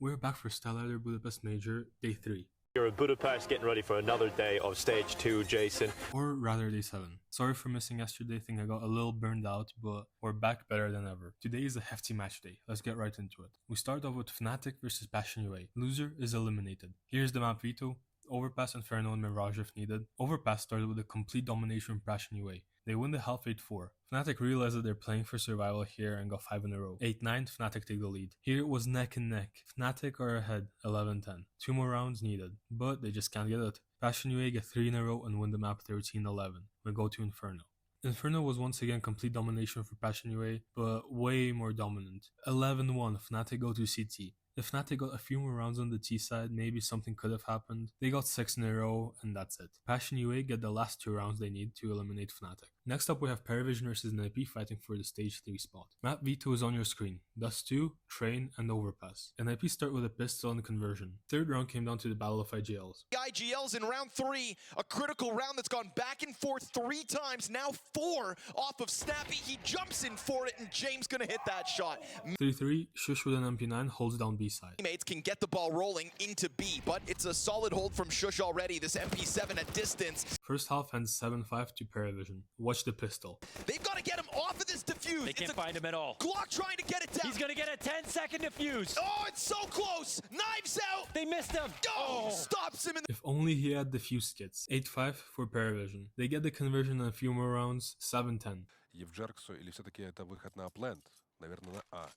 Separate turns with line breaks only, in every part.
We're back for Starladder Budapest Major, Day 3.
You're in Budapest getting ready for another day of Stage 2, Jason.
Or rather Day 7. Sorry for missing yesterday, think I got a little burned out, but we're back better than ever. Today is a hefty match day, let's get right into it. We start off with Fnatic versus Passion UA. Loser is eliminated. Here's the map veto. Overpass, Inferno, and Mirage if needed. Overpass started with a complete domination from Passion UA. They win the half 8-4. Fnatic realized that they're playing for survival here and got 5 in a row. 8-9, Fnatic take the lead. Here it was neck and neck. Fnatic are ahead, 11-10. 2 more rounds needed, but they just can't get it. Passion UA get 3 in a row and win the map 13-11. We go to Inferno. Inferno was once again complete domination for Passion UA, but way more dominant. 11-1, Fnatic go to CT. If Fnatic got a few more rounds on the T side, maybe something could have happened. They got 6 in a row, and that's it. Passion UA get the last 2 rounds they need to eliminate Fnatic. Next up we have Paravision versus NIP fighting for the stage 3 spot. Map veto is on your screen. Dust 2, Train, and Overpass. NIP start with a pistol and conversion. Third round came down to the battle of IGLs.
The IGLs in round 3, a critical round that's gone back and forth 3 times, now 4 off of Snappy. He jumps in for it, and James gonna hit that shot.
3-3, Shush with an MP9 holds down B side.
Teammates can get the ball rolling into B, but it's a solid hold from Shush already. This MP7 at distance.
First half ends 7-5 to Paravision. Watch the pistol.
They've got to get him off of this defuse.
They can't find him at all.
Glock trying to get it down.
He's gonna get a 10-second defuse.
Oh, it's so close. Knives out.
They missed him.
Oh, stops him in the...
If only he had defuse kits. 8-5 for Paravision. They get the conversion in a few more rounds, 7-10.
Евджерксу или все-таки это выход на плент? Наверное, на А.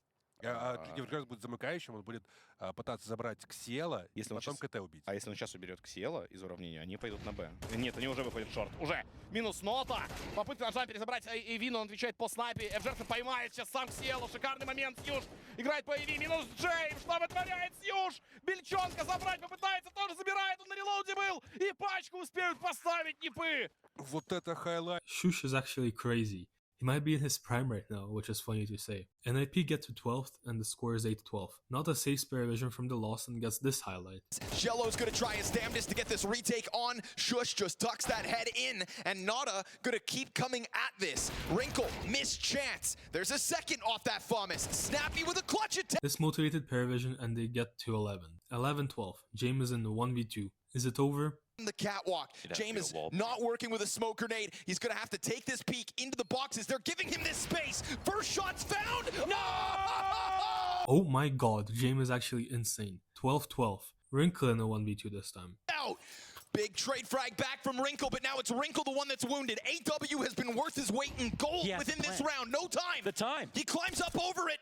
Евджеркс будет замыкающим, он будет пытаться забрать Ксиэла, и потом КТ убить.
А если он сейчас уберет Ксиэла из уравнения, они пойдут на Б. Нет, они уже выходят в шорт. Уже! Минус нота! Попытка на джампере забрать Эвину, он отвечает по снайпе. Евджеркс поймает сейчас сам Ксиэлу. Шикарный момент. Сьюж играет по Эви. Минус Джейм. Что вытворяет Сьюж? Бельчонка забрать попытается, тоже забирает. Он на релоуде был. И пачку успеют поставить Нипы.
Вот это хайлайт.
Shush is actually crazy. He might be in his prime right now, which is funny to say. NIP get to 12th and the score is 8-12. Nota saves Paravision from the loss and gets this highlight.
Jello's gonna try his damnedest to get this retake on. Shush just tucks that head in, and Nota gonna keep coming at this. Wrinkle, missed chance. There's a second off that FAMAS. Snappy with a clutch attack.
This motivated Paravision and they get to 11. 11-12. James is in the 1v2. Is it over?
The catwalk. James is not working with a smoke grenade. He's gonna have to take this peek into the boxes. They're giving him this space. First shot's found. No!
Oh my god, James is actually insane. 12-12. Wrinkle in a 1v2 this time.
Out. Big trade frag back from Wrinkle, but now it's Wrinkle the one that's wounded. AW has been worth his weight in gold within this round. No time.
The time.
He climbs up over it.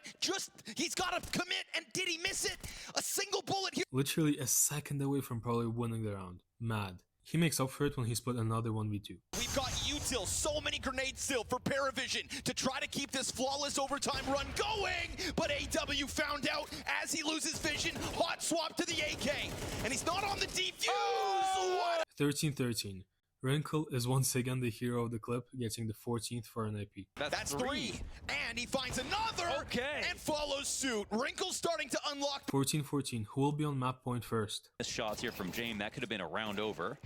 He's got to commit, and did he miss it? A single bullet here.
Literally a second away from probably winning the round. Mad. He makes up for it when he split another 1v2.
We've got util, so many grenades still for Paravision to try to keep this flawless overtime run going, but AW found out as he loses vision, hot swap to the AK, and he's not on the defuse! Oh!
13-13. Wrinkle is once again the hero of the clip, getting the 14th for an IP.
That's 3, and he finds another, and follows suit. Wrinkle starting to unlock.
14-14, who will be on map point first?
Shots here from James, that could have been a round over.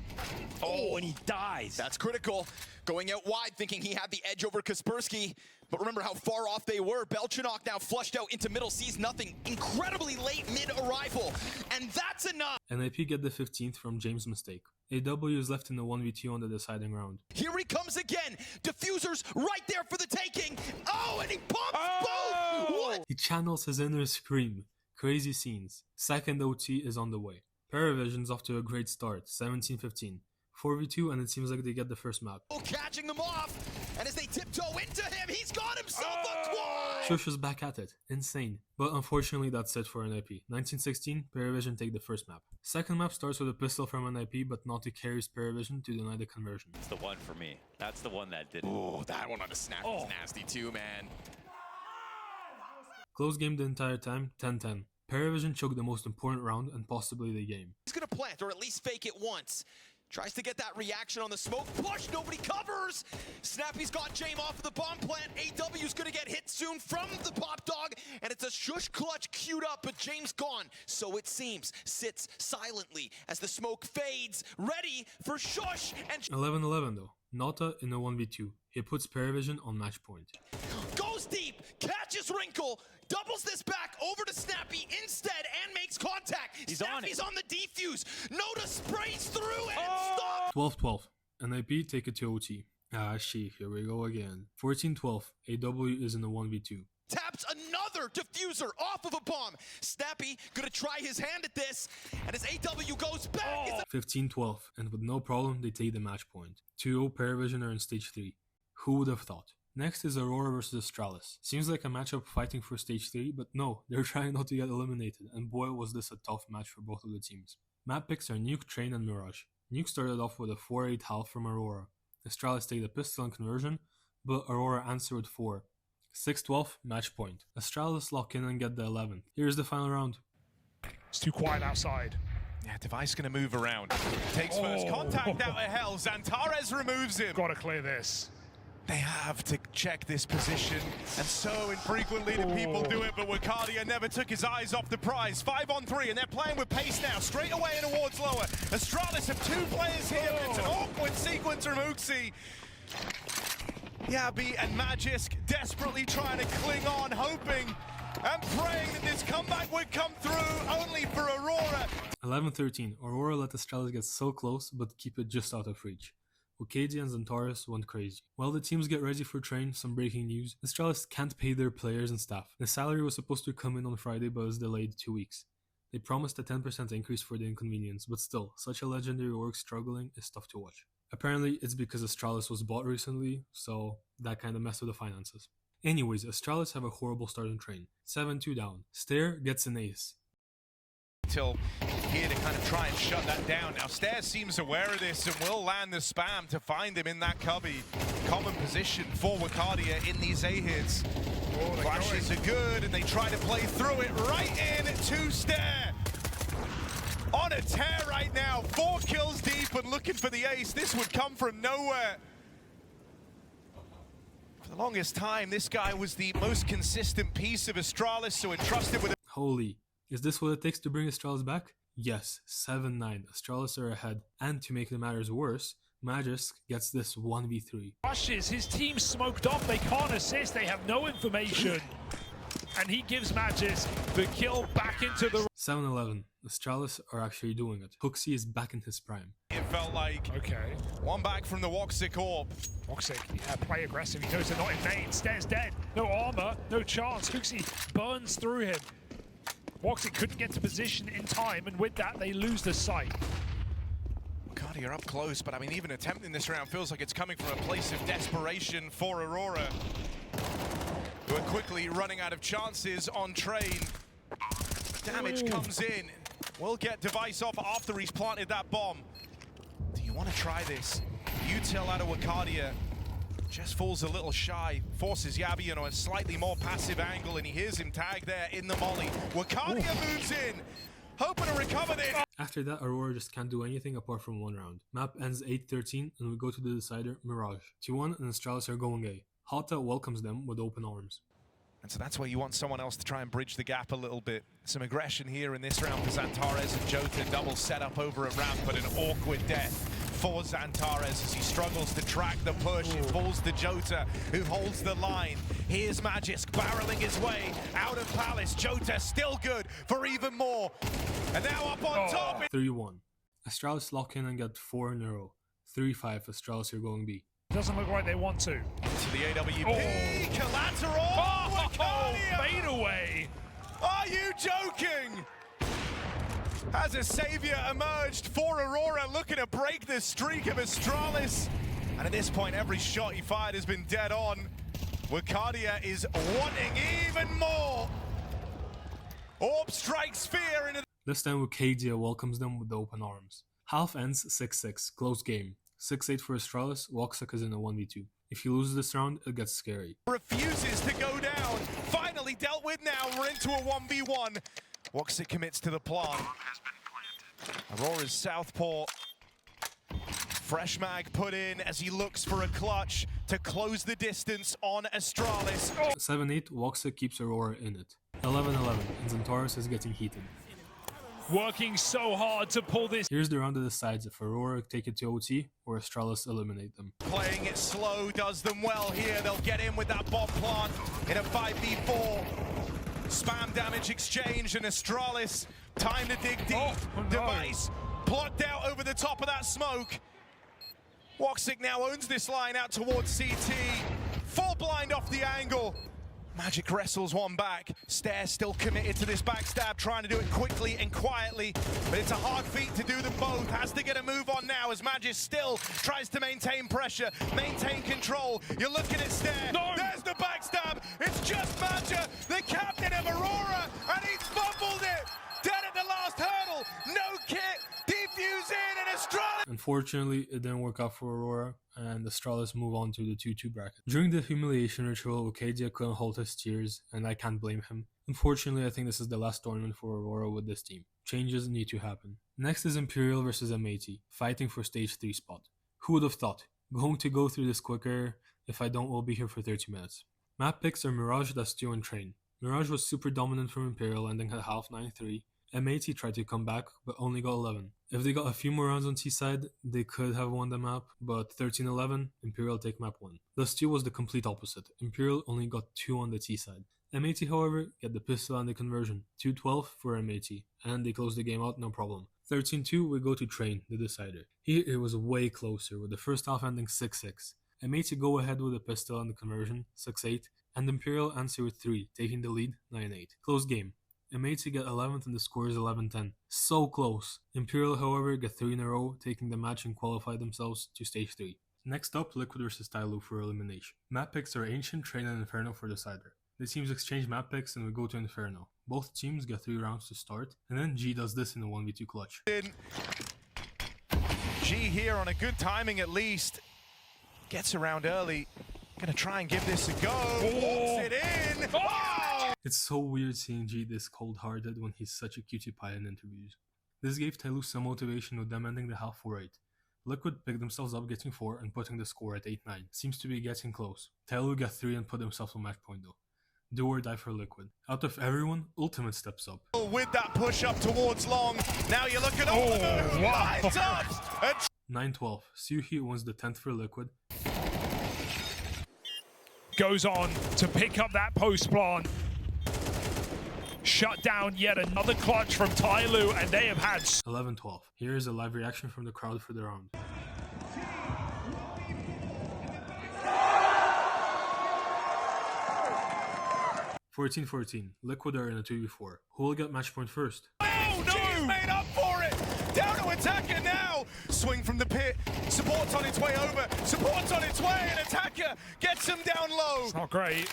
Oh, and he dies.
That's critical. Going out wide, thinking he had the edge over Kaspersky. But remember how far off they were. Belchanok now flushed out into middle, sees nothing. Incredibly late mid-arrival. And that's enough.
NIP get the 15th from James' mistake. AW is left in the 1v2 on the deciding round.
Here he comes again. Diffusers right there for the taking. Oh, and he pumps both. What?
He channels his inner scream. Crazy scenes. Second OT is on the way. Paravision's off to a great start. 17-15. 4v2 and it seems like they get the first map.
Catching them off, and as they tiptoe into him, he's got himself a quad!
Shush is back at it. Insane. But unfortunately that's it for NIP. 1916, Paravision take the first map. Second map starts with a pistol from NIP, but Naughty carries Paravision to deny the conversion.
That's the one for me. That's the one that didn't.
Oh, that one on the snap is nasty too, man.
Close game the entire time, 10-10. Paravision choked the most important round and possibly the game.
He's gonna plant, or at least fake it once. Tries to get that reaction on the smoke push, nobody covers! Snappy's got Jame off of the bomb plant, AW's gonna get hit soon from the pop dog, and it's a Shush clutch queued up, but James gone, so it seems. Sits silently as the smoke fades, ready for Shush, and
11-11 though. Nota in a 1v2. He puts Paravision on match point.
Goes deep, catches Wrinkle, doubles this back over to Snappy instead and makes contact.
He's on
Snappy's
it.
on the defuse. Noda sprays through and stops.
12-12. NIP take it to OT. Ah, shit, here we go again. 14-12. AW is in the 1v2.
Taps another diffuser off of a bomb. Snappy gonna try his hand at this, and as AW goes back, it's a
15-12. And with no problem, they take the match point. 2-0 Paravision are in stage 3. Who would have thought? Next is Aurora versus Astralis. Seems like a matchup fighting for stage 3, but no, they're trying not to get eliminated, and boy was this a tough match for both of the teams. Map picks are Nuke, Train, and Mirage. Nuke started off with a 4-8 half from Aurora. Astralis take the pistol and conversion, but Aurora answered with 4. 6-12, match point. Astralis lock in and get the 11th. Here's the final round.
It's too quiet outside.
Yeah, Device gonna move around. Takes first contact out of hell. Xantares removes him.
Gotta clear this.
They have to check this position, and so infrequently do people do it, but Wakadia never took his eyes off the prize. 5-on-3, and they're playing with pace now, straight away and towards lower. Astralis have 2 players here, but it's an awkward sequence from Uxie. Yabi and Magisk desperately trying to cling on, hoping and praying that this comeback would come through, only for Aurora.
11-13. Aurora let Astralis get so close, but keep it just out of reach. Wakadia and Xantares went crazy. While the teams get ready for train, some breaking news. Astralis can't pay their players and staff. The salary was supposed to come in on Friday, but was delayed 2 weeks. They promised a 10% increase for the inconvenience, but still, such a legendary org struggling is tough to watch. Apparently, it's because Astralis was bought recently, so that kinda messed with the finances. Anyways, Astralis have a horrible start in train. 7-2 down. Stair gets an ace.
Till here to kind of try and shut that down. Now Stairs seems aware of this and will land the spam to find him in that cubby. Common position for Wakadia in these A-hits. Flashes are good and they try to play through it right in to Stair. On a tear right now, 4 kills deep and looking for the ace. This would come from nowhere. For the longest time, this guy was the most consistent piece of Astralis, so entrusted with
Holy. Is this what it takes to bring Astralis back? Yes, 7-9. Astralis are ahead. And to make the matters worse, Magisk gets this 1v3.
Rushes, his team smoked off, they can't assist, they have no information. And he gives Magisk the kill back into the...
7-11. Astralis are actually doing it. Huxi is back in his prime.
It felt like
Okay.
one back from the Woxic Orb.
Woxic, yeah, play aggressive, he knows they're not in main. Stairs dead, no armor, no chance. Huxi burns through him. Woxic couldn't get to position in time, and with that, they lose the sight.
Wakadia up close, but I mean, even attempting this round feels like it's coming from a place of desperation for Aurora, who are quickly running out of chances on train. Damage comes in. We'll get Device off after he's planted that bomb. Do you want to try this? Util out of Wakadia. Just falls a little shy, forces Yabi on a slightly more passive angle, and he hears him tag there in the molly. Wakadia moves in, hoping to recover this.
After that, Aurora just can't do anything apart from 1 round. Map ends 8-13, and we go to the decider, Mirage. 2-1, and Astralis are going A. Hata welcomes them with open arms.
And so that's where you want someone else to try and bridge the gap a little bit. Some aggression here in this round for Xantares and Jota. Double setup over a ramp, but an awkward death for Xantares as he struggles to track the push. It falls to Jota, who holds the line. Here's Magisk barreling his way out of Palace. Jota still good for even more. And now up on top.
3-1. Astralis lock in and get 4 in a row. 3-5, Astralis are going B.
Doesn't look like they want to.
To the AWP. Collateral. Wakadia.
Fade away.
Are you joking? Has a savior emerged for Aurora, looking to break the streak of Astralis. And at this point, every shot he fired has been dead on. Wakadia is wanting even more. Orb strikes fear into...
This time Wakadia welcomes them with open arms. Half ends 6-6, close game. 6-8 for Astralis, Woxic is in a 1v2. If he loses this round, it gets scary.
Refuses to go down. Finally dealt with now, we're into a 1v1. Woxic commits to the plant. Aurora's southpaw. Fresh mag put in as he looks for a clutch to close the distance on Astralis.
7-8, Woxic keeps Aurora in it. 11-11, and Xantares is getting heated.
Working so hard to pull this.
Here's the round that decides if Aurora take it to OT or Astralis eliminate them.
Playing it slow does them well here. They'll get in with that bomb plant in a 5v4. Spam damage exchange and Astralis. Time to dig deep.
Oh, no.
Device plucked out over the top of that smoke. Woxic now owns this line out towards CT. Full blind off the angle. Magic wrestles one back. Stare still committed to this backstab, trying to do it quickly and quietly. But it's a hard feat to do them both. Has to get a move on now as Magic still tries to maintain pressure, maintain control. You're looking at Stare.
No.
There's the backstab. It's just Magic, the captain of Aurora, and he's fumbled it. Dead at the last hurdle. No kit. Defuse in and Astralis.
Unfortunately, it didn't work out for Aurora, and Astralis move on to the 2-2 bracket. During the humiliation ritual, Okadia couldn't hold his tears, and I can't blame him. Unfortunately, I think this is the last tournament for Aurora with this team. Changes need to happen. Next is Imperial versus M80, fighting for stage 3 spot. Who would have thought? Going to go through this quicker. If I don't, we'll be here for 30 minutes. Map picks are Mirage, Dustio, and Train. Mirage was super dominant from Imperial, ending at half 9-3. M80 tried to come back, but only got 11. If they got a few more rounds on T-side, they could have won the map, but 13-11, Imperial take map 1. Dustio was the complete opposite. Imperial only got 2 on the T-side. M80, however, get the pistol and the conversion. 2-12 for M80, and they close the game out, no problem. 13-2, we go to Train, the decider. Here it was way closer, with the first half ending 6-6. M80 go ahead with the pistol and the conversion, 6-8, and Imperial answer with 3, taking the lead, 9-8. Close game. M80 get 11th and the score is 11-10. So close. Imperial, however, get 3 in a row, taking the match and qualify themselves to stage 3. Next up, Liquid vs Tyloo for elimination. Map picks are Ancient, Train, and Inferno for decider. The teams exchange map picks and we go to Inferno. Both teams get 3 rounds to start, and then G does this in a 1v2 clutch.
G here on a good timing at least. Gets around early. Gonna try and give this a go. Walks it in. Oh!
It's so weird seeing G this cold-hearted when he's such a cutie pie in interviews. This gave Tyloo some motivation with them ending the half 4-8. Liquid picked themselves up getting 4 and putting the score at 8-9. Seems to be getting close. Tyloo got 3 and put themselves on match point though. Do or die for Liquid. Out of everyone, Ultimate steps up.
With that push up towards long. Now you look at all the moves.
Wow.
Lines up.
9-12. Suhi wins the 10th for Liquid.
Goes on to pick up that post plant. Shut down yet another clutch from Tyloo, and they have had
11-12. Here is a live reaction from the crowd for the round. (14-14). Liquid are in a 2v4. Who will get match point first?
Oh no! G's made up for it. Down to attacker now. Swing from the pit. Support's on its way over. Support's on its way, and attacker gets him down low.
It's not great.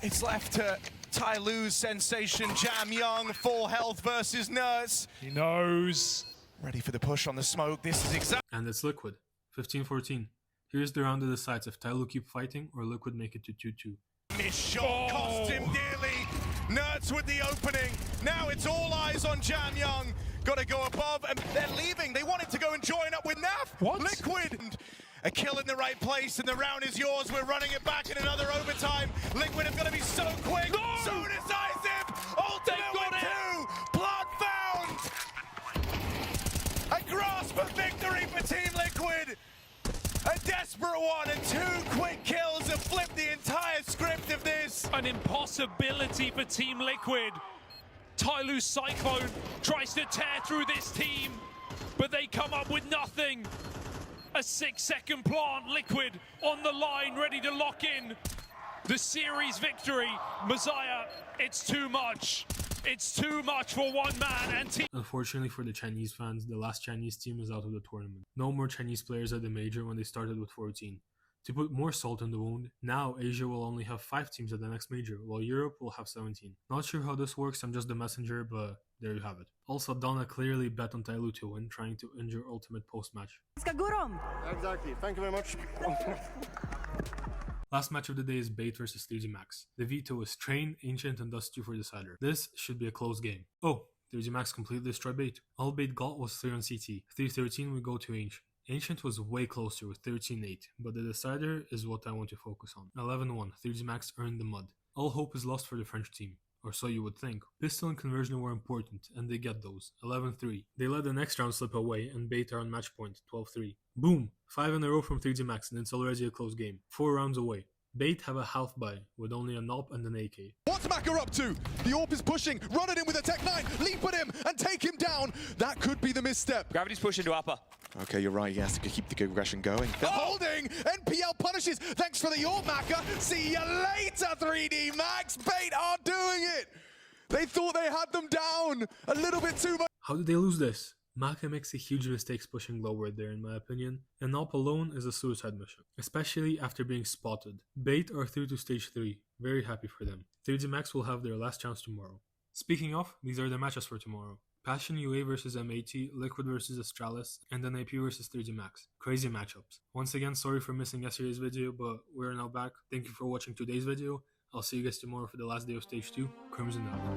It's left to Tyloo's sensation, Jam Young, full health versus Nerds.
He knows.
Ready for the push on the smoke. This is exactly.
And it's Liquid. 15-14. Here's the round that decides if Tyloo keep fighting or Liquid make it to 2-2.
This shot cost him dearly. Nerds with the opening. Now it's all eyes on Jam Young. Got to go above, and they're leaving. They wanted to go and join up with Naf.
What?
Liquid. A kill in the right place, and the round is yours. We're running it back in another overtime. Liquid have got to be so quick, so decisive. Ultimate with 2. Blood found. A grasp of victory for Team Liquid. A desperate one, and 2 quick kills have flipped the entire script of this.
An impossibility for Team Liquid. Tyloo's Cyclone tries to tear through this team, but they come up with nothing. A 6-second plant, Liquid on the line, ready to lock in the series victory. Messiah, it's too much. It's too much for one man and team.
Unfortunately for the Chinese fans, the last Chinese team is out of the tournament. No more Chinese players at the major when they started with 14. To put more salt in the wound, now Asia will only have 5 teams at the next major, while Europe will have 17. Not sure how this works, I'm just the messenger, but there you have it. Also, Donna clearly bet on Tyloo to win, trying to injure Ultimate post-match.
Exactly, thank you very much.
Last match of the day is Bait vs 3G Max. The veto is Train, Ancient, and Dust 2 for decider. This should be a close game. Oh, 3G Max completely destroyed Bait. All Bait got was 3 on CT. 3-13 we go to Ancient. Ancient was way closer with 13-8, but the decider is what I want to focus on. 11-1, 3G Max earned the mud. All hope is lost for the French team. Or so you would think. Pistol and conversion were important, and they get those. 11-3. They let the next round slip away, and Bait are on match point, 12-3. Boom! 5 in a row from 3G Max, and it's already a close game. 4 rounds away. Bait have a half buy with only a NOP and an AK.
What's Maka up to? The AWP is pushing, run it in with a Tech 9, leap at him and take him down. That could be the misstep.
Gravity's pushing to upper.
Okay, you're right, he has to keep the aggression going. They're holding! NPL punishes! Thanks for the AWP, Maka! See you later, 3D Max! Bait are doing it! They thought they had them down! A little bit too much!
How did they lose this? Maka makes a huge mistake pushing lower there in my opinion, and NOP alone is a suicide mission, especially after being spotted. Bait are through to stage 3, very happy for them. 3D Max will have their last chance tomorrow. Speaking of, these are the matches for tomorrow. Passion UA versus M80, Liquid versus Astralis, and then AP versus 3D Max. Crazy matchups. Once again, sorry for missing yesterday's video, but we're now back. Thank you for watching today's video. I'll see you guys tomorrow for the last day of stage 2. Crimson out.